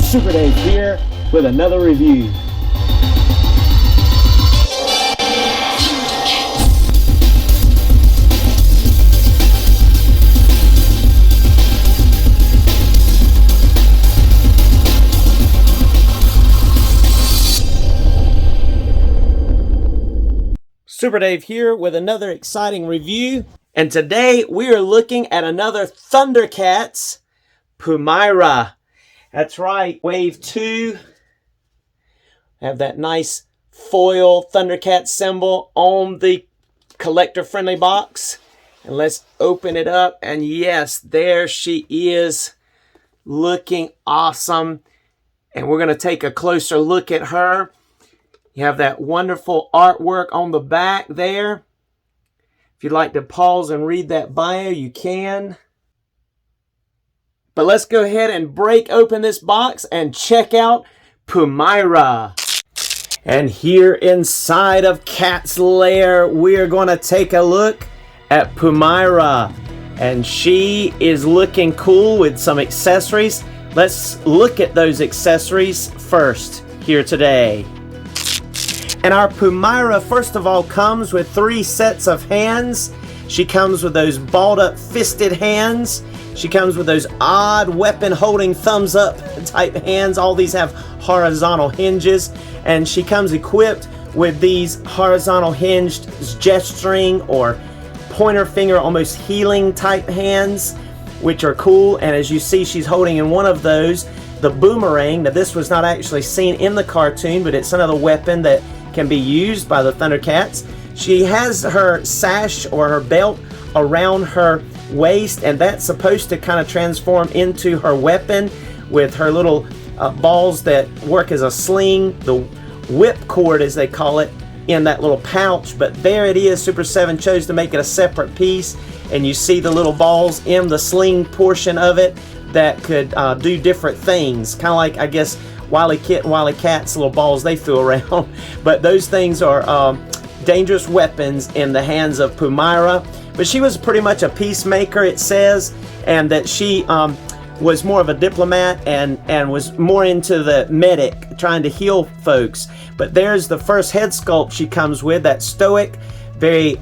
Super Dave here with another review. Super Dave here with another exciting review. And today we are looking at another Thundercats Pumyra. That's right, Wave 2. Have that nice foil Thundercats symbol on the collector-friendly box. And let's open it up. And yes, there she is, looking awesome. And we're going to take a closer look at her. You have that wonderful artwork on the back there. If you'd like to pause and read that bio, you can. But let's go ahead and break open this box and check out Pumyra. And here inside of Cat's Lair, we're going to take a look at Pumyra. And she is looking cool with some accessories. Let's look at those accessories first here today. And our Pumyra, first of all, comes with 3 sets of hands. She comes with those balled up fisted hands. She comes with those odd weapon holding thumbs up type hands. All these have horizontal hinges. And she comes equipped with these horizontal hinged gesturing or pointer finger almost healing type hands, which are cool. And as you see, she's holding in one of those the boomerang. Now this was not actually seen in the cartoon, but it's another weapon that can be used by the Thundercats. She has her sash or her belt around her waist, and that's supposed to kind of transform into her weapon with her little balls that work as a sling, the whipcord as they call it, in that little pouch. But there it is. Super 7 chose to make it a separate piece, and you see the little balls in the sling portion of it that could do different things, kind of like, I guess, Wily Kit and Wily Cat's little balls they threw around. But those things are dangerous weapons in the hands of Pumyra. But she was pretty much a peacemaker, it says, and that she was more of a diplomat and was more into the medic, trying to heal folks. But there's the first head sculpt she comes with, that stoic, very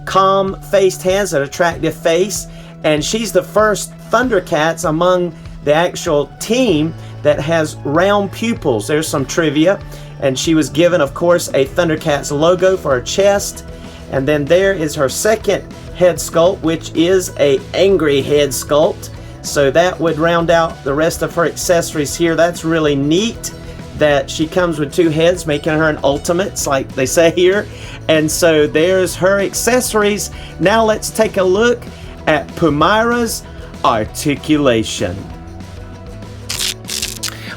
calm-faced hands, an attractive face. And she's the first Thundercats among the actual team that has round pupils. There's some trivia. And she was given, of course, a Thundercats logo for her chest. And then there is her second head sculpt, which is a angry head sculpt. So that would round out the rest of her accessories here. That's really neat that she comes with 2 heads, making her an ultimate, like they say here. And so there's her accessories. Now let's take a look at Pumyra's articulation.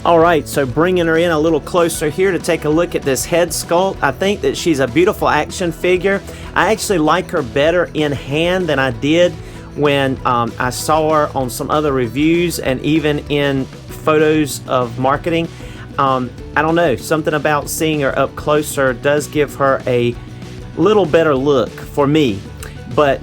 Alright, so bringing her in a little closer here to take a look at this head sculpt. I think that she's a beautiful action figure. I actually like her better in hand than I did when I saw her on some other reviews and even in photos of marketing. I don't know, something about seeing her up closer does give her a little better look for me. But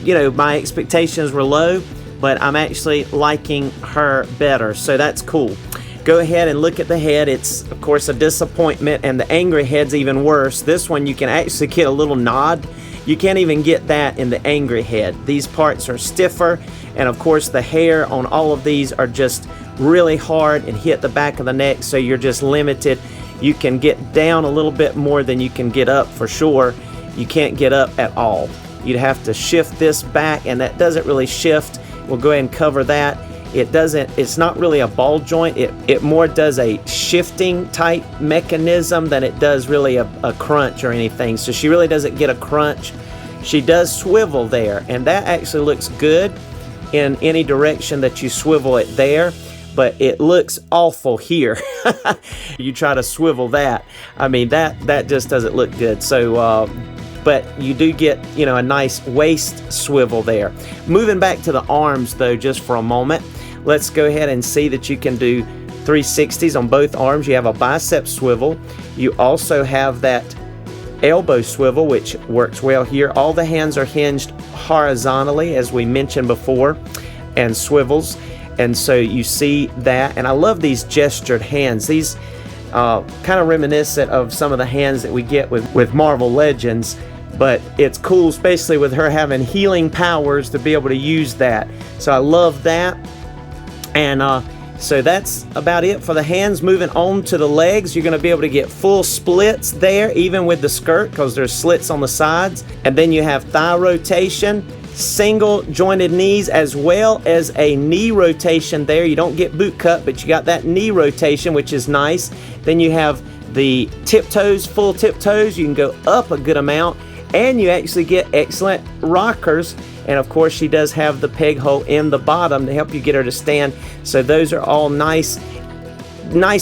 you know, my expectations were low, but I'm actually liking her better, so that's cool. Go ahead and look at the head. It's, of course, a disappointment, and the angry head's even worse. This one, you can actually get a little nod. You can't even get that in the angry head. These parts are stiffer, and of course, the hair on all of these are just really hard and hit the back of the neck, so you're just limited. You can get down a little bit more than you can get up, for sure. You can't get up at all. You'd have to shift this back, and that doesn't really shift. We'll go ahead and cover that. It's not really a ball joint. It more does a shifting type mechanism than it does really a crunch or anything. So she really doesn't get a crunch. She does swivel there, and that actually looks good in any direction that you swivel it there, but it looks awful here. You try to swivel that. I mean, that just doesn't look good. So but you do get, you know, a nice waist swivel there. Moving back to the arms though, just for a moment, let's go ahead and see that you can do 360s on both arms. You have a bicep swivel. You also have that elbow swivel, which works well here. All the hands are hinged horizontally, as we mentioned before, and swivels. And so you see that, and I love these gestured hands. These kind of reminiscent of some of the hands that we get with Marvel Legends, but it's cool, especially with her having healing powers, to be able to use that. So I love that. And so that's about it for the hands. Moving on to the legs, you're going to be able to get full splits there, even with the skirt, because there's slits on the sides. And then you have thigh rotation, single jointed knees, as well as a knee rotation there. You don't get boot cut, but you got that knee rotation, which is nice. Then you have the tiptoes, full tiptoes. You can go up a good amount, and you actually get excellent rockers. And of course, she does have the peg hole in the bottom to help you get her to stand. So those are all nice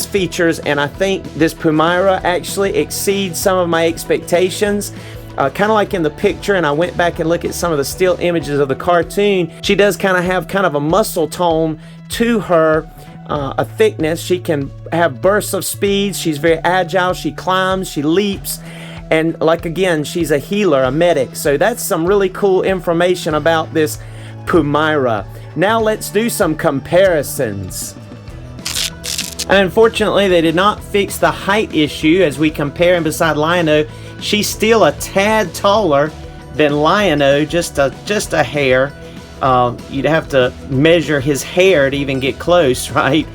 features, and I think this Pumyra actually exceeds some of my expectations. Kind of like in the picture, and I went back and looked at some of the still images of the cartoon, she does kind of have kind of a muscle tone to her, a thickness. She can have bursts of speed. She's very agile. She climbs, she leaps, and like again, she's a healer, a medic. So that's some really cool information about this Pumyra. Now let's do some comparisons. And unfortunately, they did not fix the height issue as we compare him beside Lion-O. She's still a tad taller than Lion-O, just a hair. You'd have to measure his hair to even get close, right?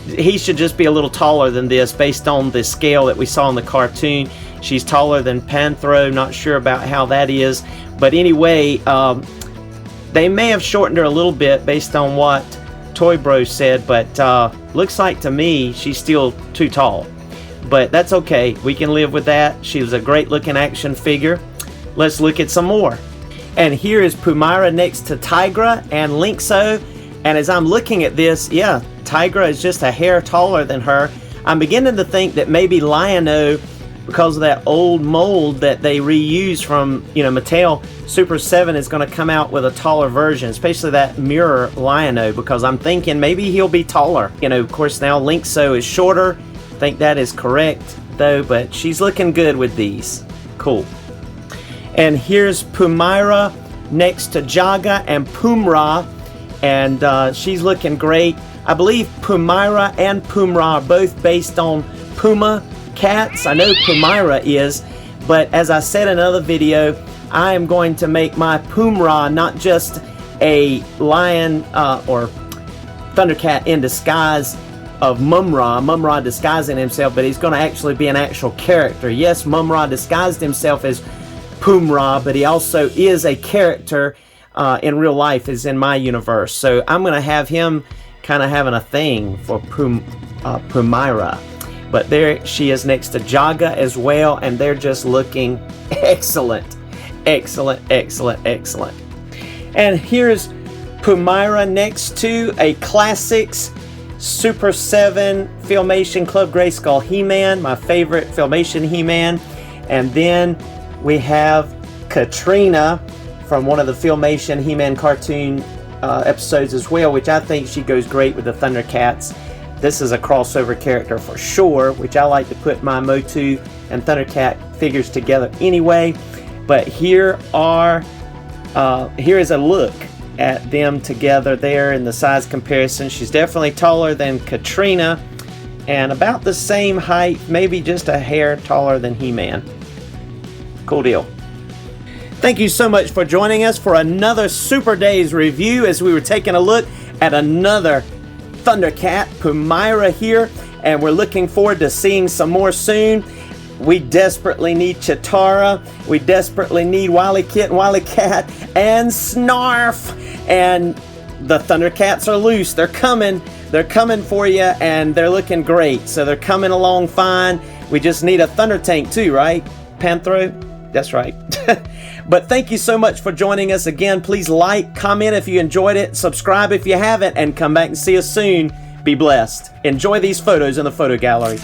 He should just be a little taller than this based on the scale that we saw in the cartoon. She's taller than Panthro, not sure about how that is. But anyway, they may have shortened her a little bit based on what Toy Bro said, but looks like to me she's still too tall. But that's okay, we can live with that. She was a great looking action figure. Let's look at some more. And here is Pumyra next to Tigra and Lynxo. And as I'm looking at this, yeah, Tigra is just a hair taller than her. I'm beginning to think that maybe Lion-O, because of that old mold that they reuse from, Mattel, Super 7 is going to come out with a taller version, especially that mirror Lion-O, because I'm thinking maybe he'll be taller. Of course, now Lynxo is shorter. I think that is correct, though, but she's looking good with these. Cool. And here's Pumyra next to Jaga and Pumra, and she's looking great. I believe Pumyra and Pumra are both based on Puma cats. I know Pumyra is, but as I said in another video, I am going to make my Pumra not just a lion or Thundercat in disguise of Mumra disguising himself, but he's going to actually be an actual character. Yes, Mumra disguised himself as Pumra, but he also is a character in real life, is in my universe. So I'm going to have him kind of having a thing for Pumyra. But there she is next to Jaga as well, and they're just looking excellent. Excellent, excellent, excellent. And here's Pumyra next to a Classics Super 7 Filmation Club Grayskull He-Man, my favorite Filmation He-Man. And then we have Katrina from one of the Filmation He-Man cartoon episodes as well, which I think she goes great with the Thundercats. This is a crossover character for sure, which I like to put my Motu and Thundercat figures together anyway. But here is a look at them together there in the size comparison. She's definitely taller than Katrina and about the same height, maybe just a hair taller than He-Man. Cool deal. Thank you so much for joining us for another Super Days review as we were taking a look at another Thundercat Pumyra here, and we're looking forward to seeing some more soon. We desperately need Chitara, we desperately need Wily Kit and Wily Cat, and Snarf, and the Thundercats are loose. They're coming for you, and they're looking great. So they're coming along fine. We just need a Thunder Tank too, right, Panthro? That's right. But thank you so much for joining us again. Please like, comment if you enjoyed it, subscribe if you haven't, and come back and see us soon. Be blessed. Enjoy these photos in the photo gallery.